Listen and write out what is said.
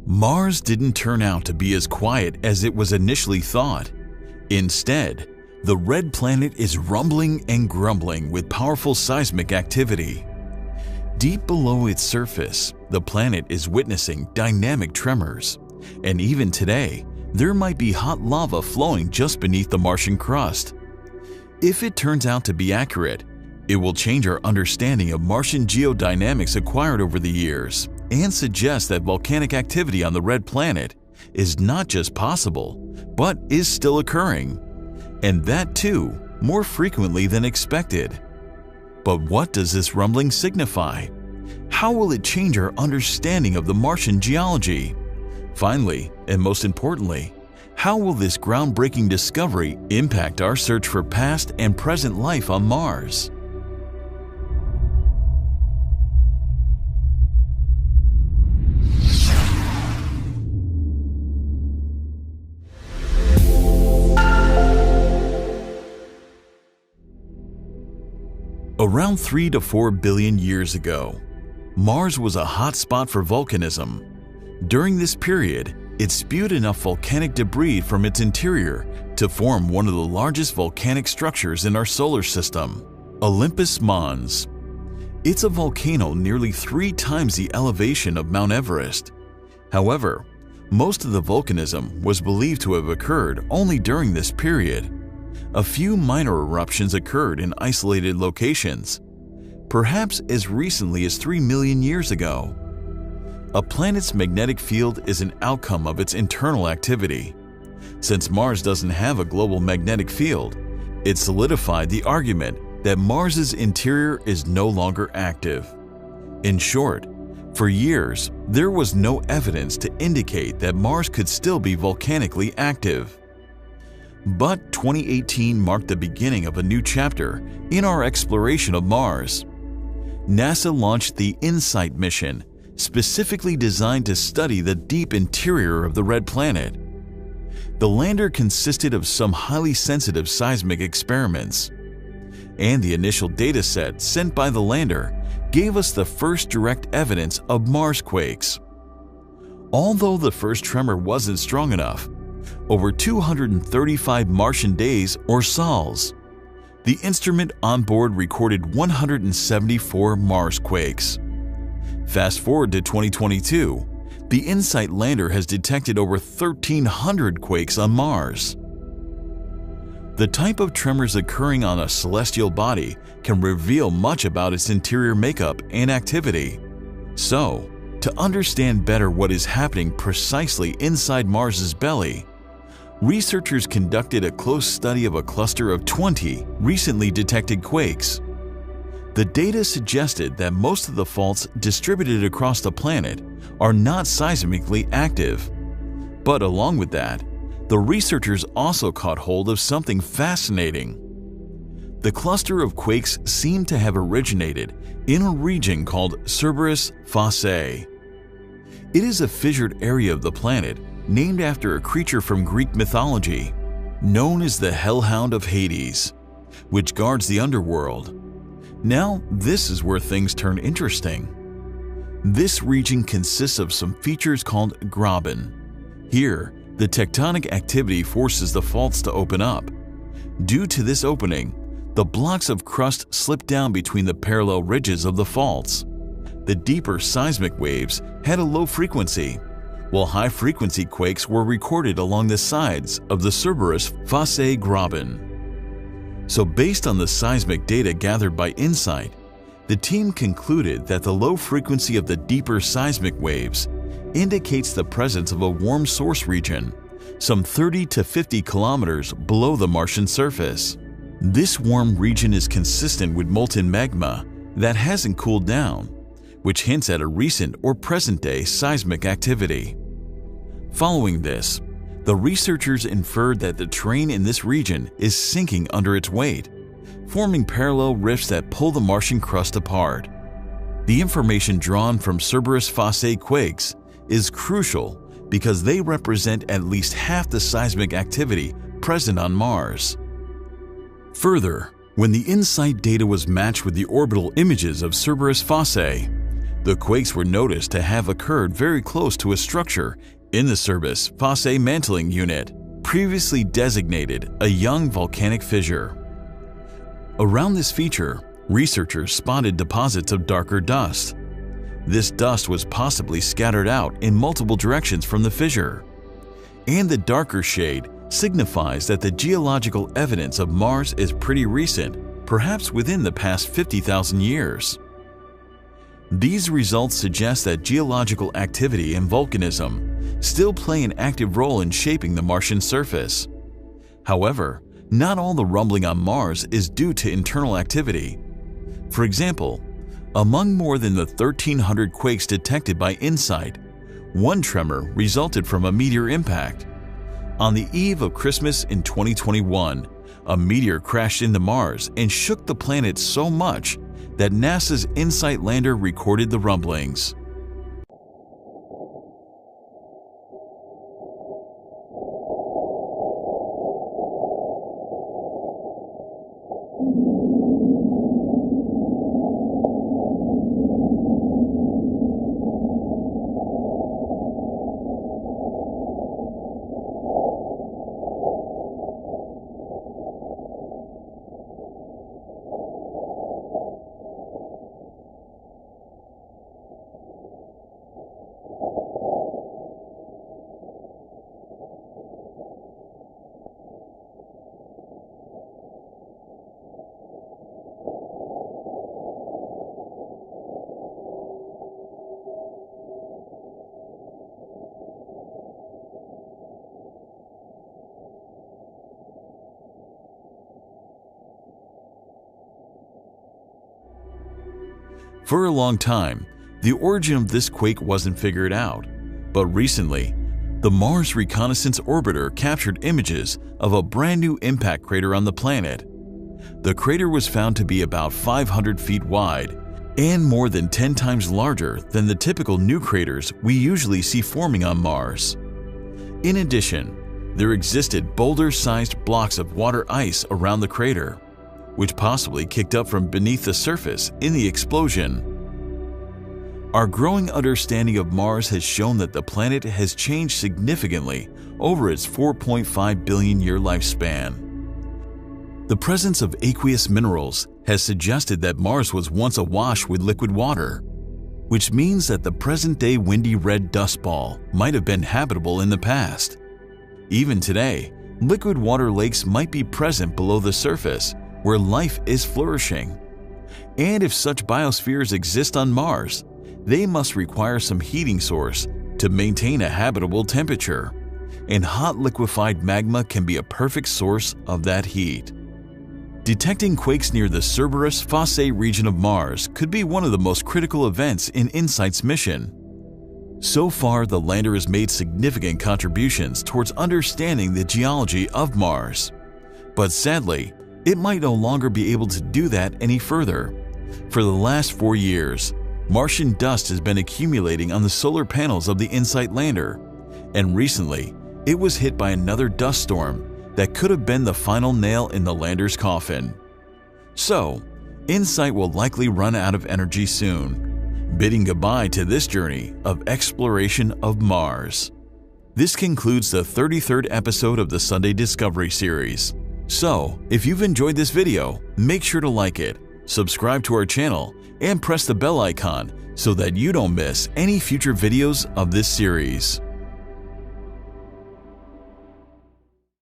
Mars didn't turn out to be as quiet as it was initially thought. Instead, the red planet is rumbling and grumbling with powerful seismic activity. Deep below its surface, the planet is witnessing dynamic tremors, and even today, there might be hot lava flowing just beneath the Martian crust. If it turns out to be accurate, it will change our understanding of Martian geodynamics acquired over the years and suggest that volcanic activity on the red planet is not just possible, but is still occurring, and that too more frequently than expected. But what does this rumbling signify? How will it change our understanding of the Martian geology? Finally, and most importantly, how will this groundbreaking discovery impact our search for past and present life on Mars? Around 3 to 4 billion years ago, Mars was a hot spot for volcanism. During this period, it spewed enough volcanic debris from its interior to form one of the largest volcanic structures in our solar system, Olympus Mons. It's a volcano nearly 3 times the elevation of Mount Everest. However, most of the volcanism was believed to have occurred only during this period. A few minor eruptions occurred in isolated locations, perhaps as recently as 3 million years ago. A planet's magnetic field is an outcome of its internal activity. Since Mars doesn't have a global magnetic field, it solidified the argument that Mars's interior is no longer active. In short, for years, there was no evidence to indicate that Mars could still be volcanically active. But 2018 marked the beginning of a new chapter in our exploration of Mars. NASA launched the InSight mission, specifically designed to study the deep interior of the red planet. The lander consisted of some highly sensitive seismic experiments, and the initial data set sent by the lander gave us the first direct evidence of Mars quakes. Although the first tremor wasn't strong enough, over 235 Martian days or sols, the instrument on board recorded 174 Mars quakes. Fast forward to 2022, the InSight lander has detected over 1,300 quakes on Mars. The type of tremors occurring on a celestial body can reveal much about its interior makeup and activity. So, to understand better what is happening precisely inside Mars's belly, researchers conducted a close study of a cluster of 20 recently detected quakes. The data suggested that most of the faults distributed across the planet are not seismically active. But along with that, the researchers also caught hold of something fascinating. The cluster of quakes seemed to have originated in a region called Cerberus Fossae. It is a fissured area of the planet named after a creature from Greek mythology, known as the Hellhound of Hades, which guards the underworld. Now, this is where things turn interesting. This region consists of some features called graben. Here, the tectonic activity forces the faults to open up. Due to this opening, the blocks of crust slip down between the parallel ridges of the faults. The deeper seismic waves had a low frequency, while high-frequency quakes were recorded along the sides of the Cerberus Fossae graben. So based on the seismic data gathered by InSight, the team concluded that the low frequency of the deeper seismic waves indicates the presence of a warm source region, some 30 to 50 kilometers below the Martian surface. This warm region is consistent with molten magma that hasn't cooled down, which hints at a recent or present-day seismic activity. Following this, the researchers inferred that the terrain in this region is sinking under its weight, forming parallel rifts that pull the Martian crust apart. The information drawn from Cerberus Fossae quakes is crucial because they represent at least half the seismic activity present on Mars. Further, when the InSight data was matched with the orbital images of Cerberus Fossae, The quakes were noticed to have occurred very close to a structure in the Cerbis Fossae mantling unit, previously designated a young volcanic fissure. Around this feature, researchers spotted deposits of darker dust. This dust was possibly scattered out in multiple directions from the fissure, and the darker shade signifies that the geological evidence of Mars is pretty recent, perhaps within the past 50,000 years. These results suggest that geological activity and volcanism still play an active role in shaping the Martian surface. However, not all the rumbling on Mars is due to internal activity. For example, among more than the 1,300 quakes detected by InSight, one tremor resulted from a meteor impact. On the eve of Christmas in 2021, a meteor crashed into Mars and shook the planet so much that NASA's InSight lander recorded the rumblings. For a long time, the origin of this quake wasn't figured out, but recently, the Mars Reconnaissance Orbiter captured images of a brand new impact crater on the planet. The crater was found to be about 500 feet wide and more than 10 times larger than the typical new craters we usually see forming on Mars. In addition, there existed boulder-sized blocks of water ice around the crater, which possibly kicked up from beneath the surface in the explosion. Our growing understanding of Mars has shown that the planet has changed significantly over its 4.5 billion year lifespan. The presence of aqueous minerals has suggested that Mars was once awash with liquid water, which means that the present-day windy red dust ball might have been habitable in the past. Even today, liquid water lakes might be present below the surface, where life is flourishing. And if such biospheres exist on Mars, they must require some heating source to maintain a habitable temperature, and hot liquefied magma can be a perfect source of that heat. Detecting quakes near the Cerberus Fossae region of Mars could be one of the most critical events in InSight's mission. So far, the lander has made significant contributions towards understanding the geology of Mars. But sadly, it might no longer be able to do that any further. For the last 4 years, Martian dust has been accumulating on the solar panels of the InSight lander, and recently, it was hit by another dust storm that could have been the final nail in the lander's coffin. So, InSight will likely run out of energy soon, bidding goodbye to this journey of exploration of Mars. This concludes the 33rd episode of the Sunday Discovery series. So, if you've enjoyed this video, make sure to like it, subscribe to our channel, and press the bell icon so that you don't miss any future videos of this series.